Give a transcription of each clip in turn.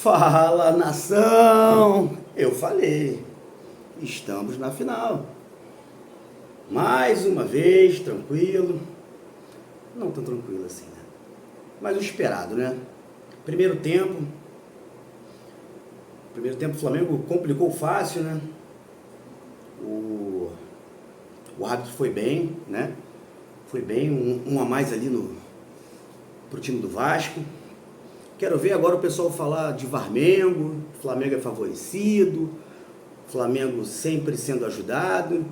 Fala, nação! Eu falei, estamos na final. Mais uma vez, tranquilo. Não tão tranquilo assim, né? Mas o esperado, né? Primeiro tempo o Flamengo complicou fácil, né? O árbitro foi bem, né? Foi bem, um a mais ali pro time do Vasco. Quero ver agora o pessoal falar de Varmengo, Flamengo é favorecido, Flamengo sempre sendo ajudado.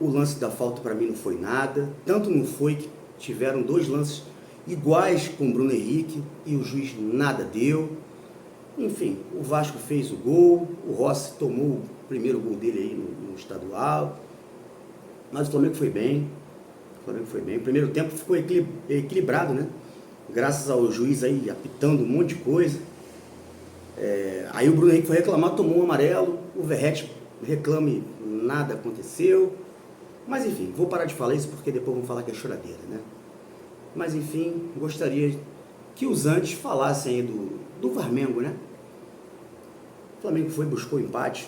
O lance da falta para mim não foi nada, tanto não foi que tiveram dois lances iguais com o Bruno Henrique e o juiz nada deu. Enfim, o Vasco fez o gol, o Rossi tomou o primeiro gol dele aí no estadual, mas o Flamengo foi bem. O primeiro tempo ficou equilibrado, né? Graças ao juiz aí apitando um monte de coisa. Aí o Bruno Henrique foi reclamar, tomou um amarelo, o Verratti reclame, nada aconteceu. Mas enfim, vou parar de falar isso porque depois vão falar que é choradeira, né? Mas enfim, gostaria que os antes falassem aí do Varmengo, né? O Flamengo buscou empate,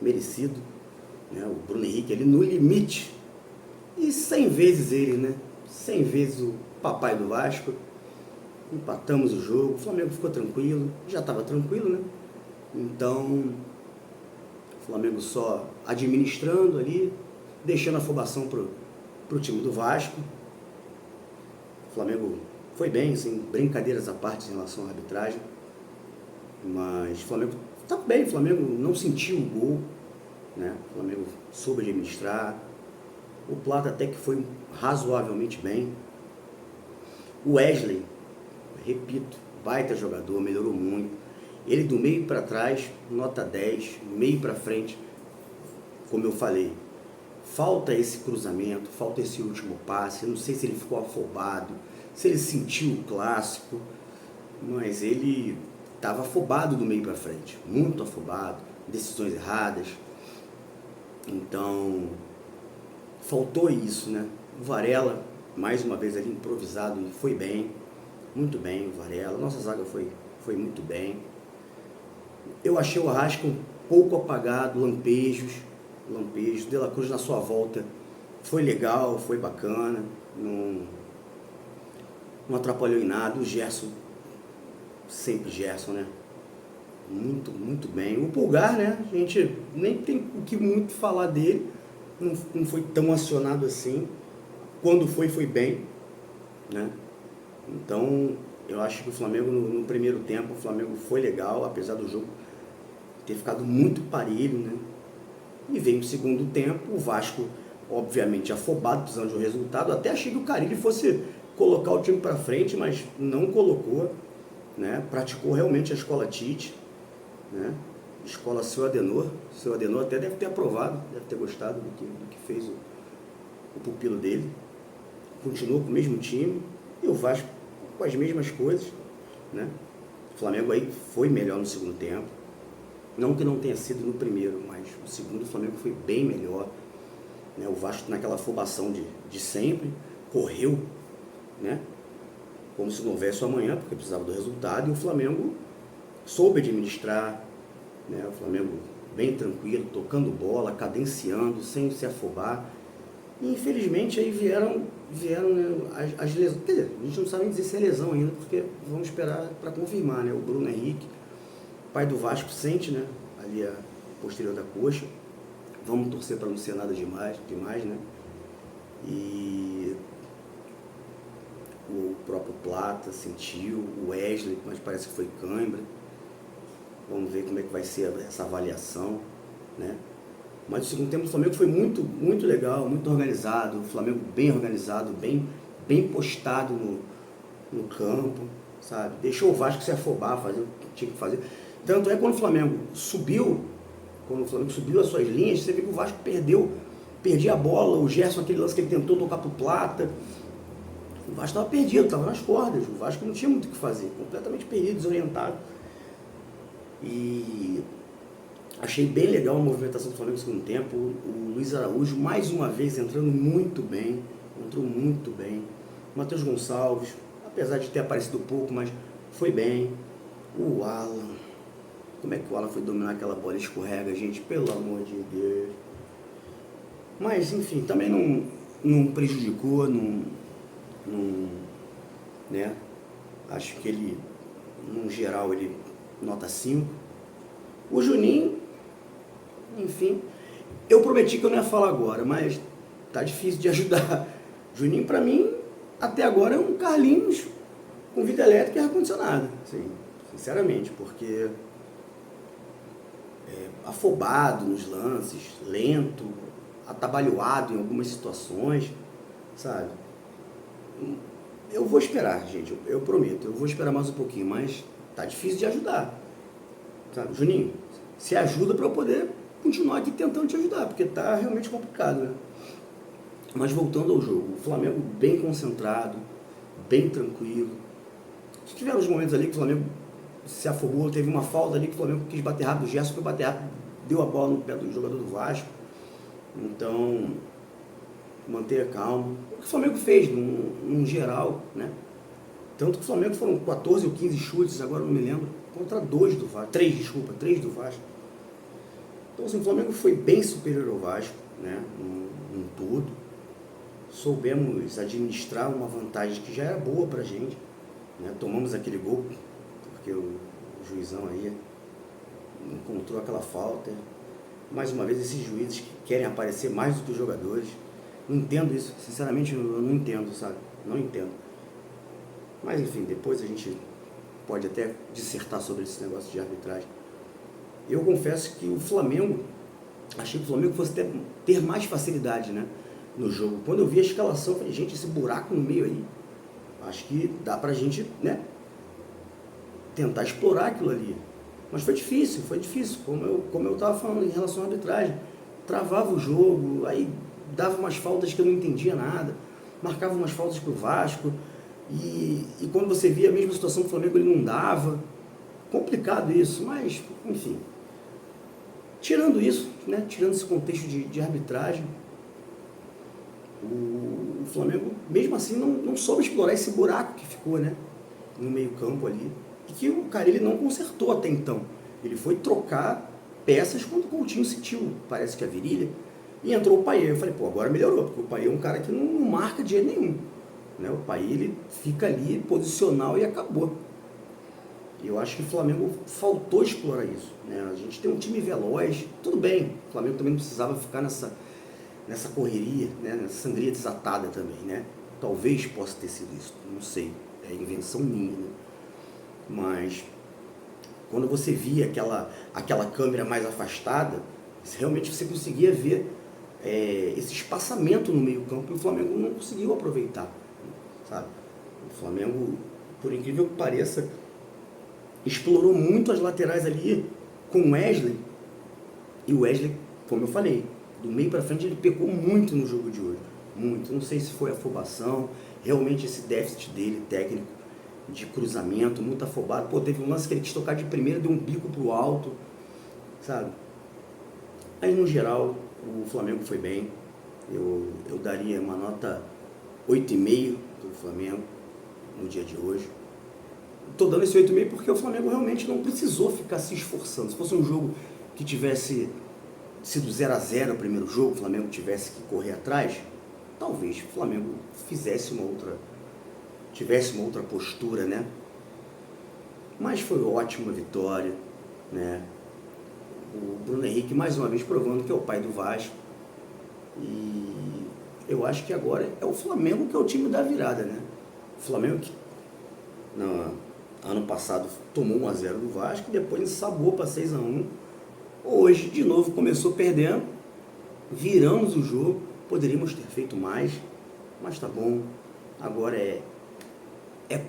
merecido, né? O Bruno Henrique ali no limite, e 100 vezes ele, né? 100 vezes o papai do Vasco. Empatamos o jogo, o Flamengo ficou tranquilo, já estava tranquilo, né? Então, o Flamengo só administrando ali, deixando a afobação pro time do Vasco. O Flamengo foi bem, sem brincadeiras à parte em relação à arbitragem, mas o Flamengo tá bem, o Flamengo não sentiu o gol, né? O Flamengo soube administrar, o Plata até que foi razoavelmente bem. O Wesley, repito, baita jogador, melhorou muito. Ele do meio para trás, nota 10, meio para frente, como eu falei, falta esse cruzamento, falta esse último passe. Eu não sei se ele ficou afobado, se ele sentiu o clássico, mas ele estava afobado do meio para frente, muito afobado, decisões erradas. Então, faltou isso, né? O Varela, mais uma vez ali improvisado, e foi bem, muito bem o Varela. Nossa zaga foi muito bem. Eu achei o Arrasca um pouco apagado, lampejos. De La Cruz na sua volta foi legal, foi bacana, não atrapalhou em nada. O Gerson, sempre Gerson, né? Muito, muito bem. O Pulgar, né? A gente nem tem o que muito falar dele, não foi tão acionado assim. Quando foi bem, né? Então, eu acho que o Flamengo, no primeiro tempo, o Flamengo foi legal, apesar do jogo ter ficado muito parelho, né? E veio o segundo tempo, o Vasco, obviamente, afobado, precisando de um resultado. Até achei que o Carille fosse colocar o time para frente, mas não colocou, né? Praticou realmente a escola Tite, né? Escola Seu Adenor. Seu Adenor até deve ter aprovado, deve ter gostado do que fez o pupilo dele. Continuou com o mesmo time, e o Vasco com as mesmas coisas, né? O Flamengo aí foi melhor no segundo tempo. Não que não tenha sido no primeiro, mas no segundo o Flamengo foi bem melhor, né? O Vasco naquela afobação de sempre, correu, né? Como se não houvesse o amanhã, porque precisava do resultado, e o Flamengo soube administrar, né? O Flamengo bem tranquilo, tocando bola, cadenciando, sem se afobar. E infelizmente aí vieram né, as lesões. Quer dizer, a gente não sabe nem dizer se é lesão ainda, porque vamos esperar para confirmar, né? O Bruno Henrique, pai do Vasco, sente, né? Ali a posterior da coxa. Vamos torcer para não ser nada demais, né? E o próprio Plata sentiu, o Wesley, mas parece que foi cãibra. Vamos ver como é que vai ser essa avaliação, né? Mas o segundo tempo do Flamengo foi muito, muito legal, muito organizado. O Flamengo bem organizado, bem postado no campo, sabe? Deixou o Vasco se afobar, fazer o que tinha que fazer. Tanto é que quando o Flamengo subiu as suas linhas, você viu que o Vasco perdia a bola. O Gerson, aquele lance que ele tentou tocar pro Plata, o Vasco estava perdido, estava nas cordas. O Vasco não tinha muito o que fazer, completamente perdido, desorientado. E achei bem legal a movimentação do Flamengo no segundo tempo. O Luiz Araújo, mais uma vez, entrou muito bem. O Matheus Gonçalves, apesar de ter aparecido pouco, mas foi bem. O Alan, como é que o Alan foi dominar aquela bola? Escorrega, gente, pelo amor de Deus. Mas, enfim, também não prejudicou, não, né? Acho que ele, no geral, ele nota 5. O Juninho, enfim, eu prometi que eu não ia falar agora, mas tá difícil de ajudar. Juninho, pra mim, até agora é um Carlinhos com vida elétrica e ar-condicionado, sim, sinceramente, porque afobado nos lances, lento, atabalhoado em algumas situações, sabe? Eu vou esperar, gente, eu prometo, eu vou esperar mais um pouquinho, mas tá difícil de ajudar, sabe? Juninho, se ajuda para eu poder continuar aqui tentando te ajudar, porque tá realmente complicado, né? Mas voltando ao jogo, o Flamengo bem concentrado, bem tranquilo. Tiveram os momentos ali que o Flamengo se afobou, teve uma falta ali que o Flamengo quis bater rápido, o Gerson foi bater rápido, deu a bola no pé do jogador do Vasco. Então, manter a calma. O que o Flamengo fez, num geral, né? Tanto que o Flamengo foram 14 ou 15 chutes, agora não me lembro, contra 2 do Vasco, 3 do Vasco. Então, assim, o Flamengo foi bem superior ao Vasco, né? Num todo. Soubemos administrar uma vantagem que já era boa pra gente, né? Tomamos aquele gol, porque o juizão aí encontrou aquela falta. Mais uma vez, esses juízes que querem aparecer mais do que os jogadores. Não entendo isso, sinceramente eu não entendo, sabe? Não entendo. Mas enfim, depois a gente pode até dissertar sobre esse negócio de arbitragem. Eu confesso que o Flamengo, achei que o Flamengo fosse ter mais facilidade, né, no jogo. Quando eu vi a escalação, eu falei, gente, esse buraco no meio aí, acho que dá pra gente, né, tentar explorar aquilo ali. Mas foi difícil, como eu estava falando em relação à arbitragem. Travava o jogo, aí dava umas faltas que eu não entendia nada, marcava umas faltas para o Vasco, e quando você via a mesma situação do Flamengo, ele não dava. Complicado isso, mas, enfim. Tirando isso, né, tirando esse contexto de arbitragem, o Flamengo, mesmo assim, não soube explorar esse buraco que ficou, né, no meio campo ali, e que o Carille não consertou até então. Ele foi trocar peças quando o Coutinho sentiu, parece que a virilha, e entrou o Payet. Eu falei, pô, agora melhorou, porque o Payet é um cara que não marca de jeito nenhum, né? O Payet, ele fica ali posicional e acabou. E eu acho que o Flamengo faltou explorar isso, né? A gente tem um time veloz, tudo bem, o Flamengo também não precisava ficar nessa correria, né? Nessa sangria desatada também, né? Talvez possa ter sido isso, não sei, é invenção minha, né? Mas quando você via aquela câmera mais afastada, realmente você conseguia ver esse espaçamento no meio campo, e o Flamengo não conseguiu aproveitar, sabe? O Flamengo, por incrível que pareça, explorou muito as laterais ali com o Wesley, e o Wesley, como eu falei, do meio para frente ele pecou muito no jogo de hoje, muito. Não sei se foi afobação, realmente esse déficit dele técnico, de cruzamento, muito afobado. Pô, teve um lance que ele quis tocar de primeira, deu um bico pro alto, sabe? Aí, no geral, o Flamengo foi bem. Eu daria uma nota 8,5 do Flamengo no dia de hoje. Estou dando esse 8,5 porque o Flamengo realmente não precisou ficar se esforçando. Se fosse um jogo que tivesse sido 0-0 o primeiro jogo, o Flamengo tivesse que correr atrás, talvez o Flamengo tivesse uma outra postura, né? Mas foi ótima a vitória, né? O Bruno Henrique mais uma vez provando que é o pai do Vasco, e eu acho que agora é o Flamengo que é o time da virada, né? O Flamengo que no ano passado tomou 1-0 do Vasco e depois ensabou para 6-1. Hoje de novo começou perdendo, viramos o jogo, poderíamos ter feito mais, mas tá bom. Agora é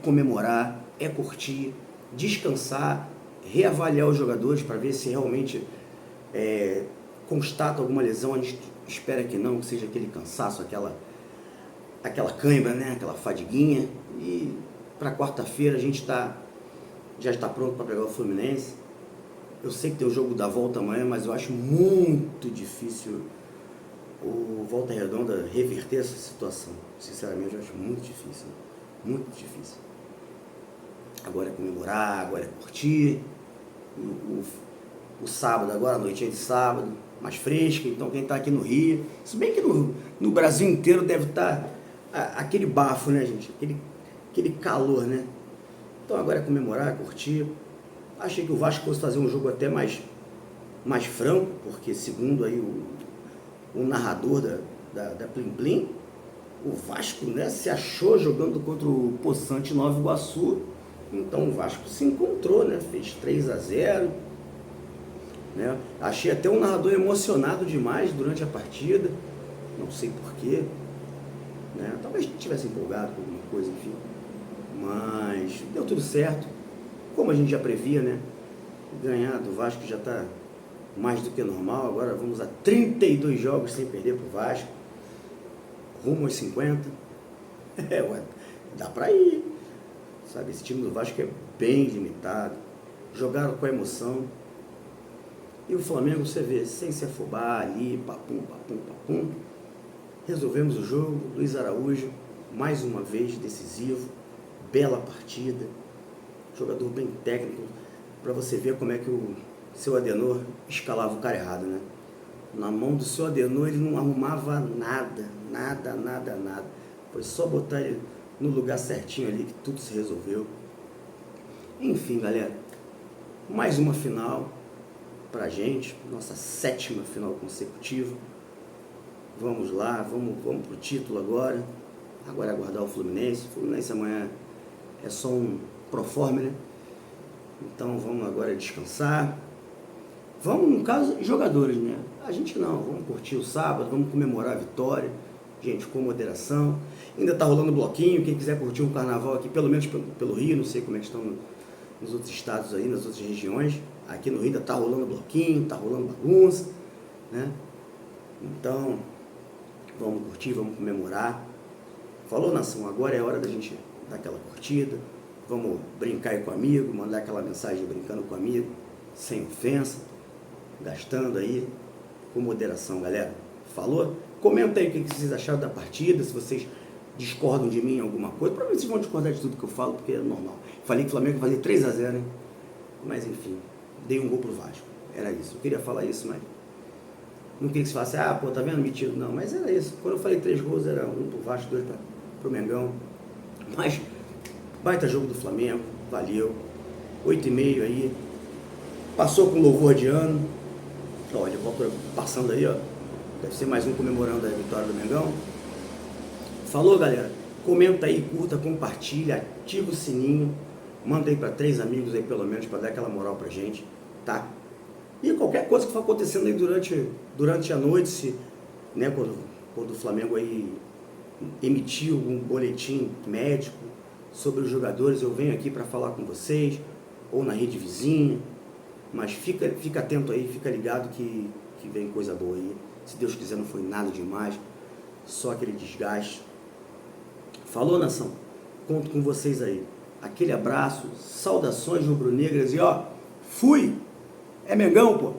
comemorar, é curtir, descansar, reavaliar os jogadores para ver se realmente constata alguma lesão. A gente espera que não, que seja aquele cansaço, aquela cãibra, né? Aquela fadiguinha. E para quarta-feira a gente já está pronto para pegar o Fluminense. Eu sei que tem o jogo da volta amanhã, mas eu acho muito difícil o Volta Redonda reverter essa situação. Sinceramente, eu acho muito difícil. Muito difícil. Agora é comemorar, agora é curtir. O sábado, agora a noitinha de sábado, mais fresca. Então quem está aqui no Rio, se bem que no Brasil inteiro deve estar aquele bafo, né, gente? Aquele calor, né? Então agora é comemorar, curtir. Achei que o Vasco fosse fazer um jogo até mais franco, porque segundo aí o narrador da Plim Plim, o Vasco, né, se achou jogando contra o Poçante Nova Iguaçu. Então o Vasco se encontrou, né, fez 3-0. Né? Achei até um narrador emocionado demais durante a partida, não sei porquê, né? Talvez estivesse empolgado com alguma coisa, enfim. Mas deu tudo certo, como a gente já previa, né? Ganhar do Vasco já está mais do que normal. Agora vamos a 32 jogos sem perder para o Vasco, rumo aos 50. Ué, dá para ir, sabe? Esse time do Vasco é bem limitado, jogaram com a emoção. E o Flamengo, você vê, sem se afobar ali, papum, papum, papum. Resolvemos o jogo. Luiz Araújo, mais uma vez, decisivo. Bela partida. Jogador bem técnico. Para você ver como é que o seu Adenor escalava o cara errado, né? Na mão do seu Adenor ele não arrumava nada. Foi só botar ele no lugar certinho ali que tudo se resolveu. Enfim, galera. Mais uma final pra gente, nossa 7ª final consecutiva. Vamos lá, vamos pro título agora. Agora é aguardar o Fluminense. O Fluminense amanhã é só um proforme, né? Então vamos agora descansar. Vamos, no caso, jogadores, né? A gente não, vamos curtir o sábado, vamos comemorar a vitória. Gente, com moderação. Ainda tá rolando bloquinho, quem quiser curtir um carnaval aqui, pelo menos pelo Rio, não sei como é que estão nos outros estados aí, nas outras regiões. Aqui no Rio ainda tá rolando bloquinho, tá rolando bagunça, né? Então, vamos curtir, vamos comemorar. Falou, nação, agora é a hora da gente dar aquela curtida. Vamos brincar aí com o amigo, mandar aquela mensagem brincando com o amigo, sem ofensa, gastando aí, com moderação, galera. Falou? Comenta aí o que vocês acharam da partida, se vocês discordam de mim em alguma coisa. Provavelmente vocês vão discordar de tudo que eu falo, porque é normal. Falei que o Flamengo vai fazer 3-0, hein? Mas enfim, dei um gol pro Vasco. Era isso. Eu queria falar isso, mas não queria que você falasse, pô, tá vendo? Metido. Não, mas era isso. Quando eu falei 3 gols, era 1 pro Vasco, 2 pro Mengão. Mas, baita jogo do Flamengo, valeu. 8,5 aí. Passou com louvor de ano. Olha, eu vou passando aí, ó. Deve ser mais um comemorando a vitória do Mengão. Falou, galera? Comenta aí, curta, compartilha, ativa o sininho. Manda aí para 3 amigos aí, pelo menos, para dar aquela moral pra gente, tá? E qualquer coisa que for acontecendo aí durante a noite, se, né, quando o Flamengo aí emitiu um boletim médico sobre os jogadores, eu venho aqui para falar com vocês, ou na rede vizinha. Mas fica atento aí, fica ligado que vem coisa boa aí. Se Deus quiser, não foi nada demais, só aquele desgaste. Falou, nação? Conto com vocês aí. Aquele abraço, saudações rubro-negras e ó, fui! É Mengão, pô!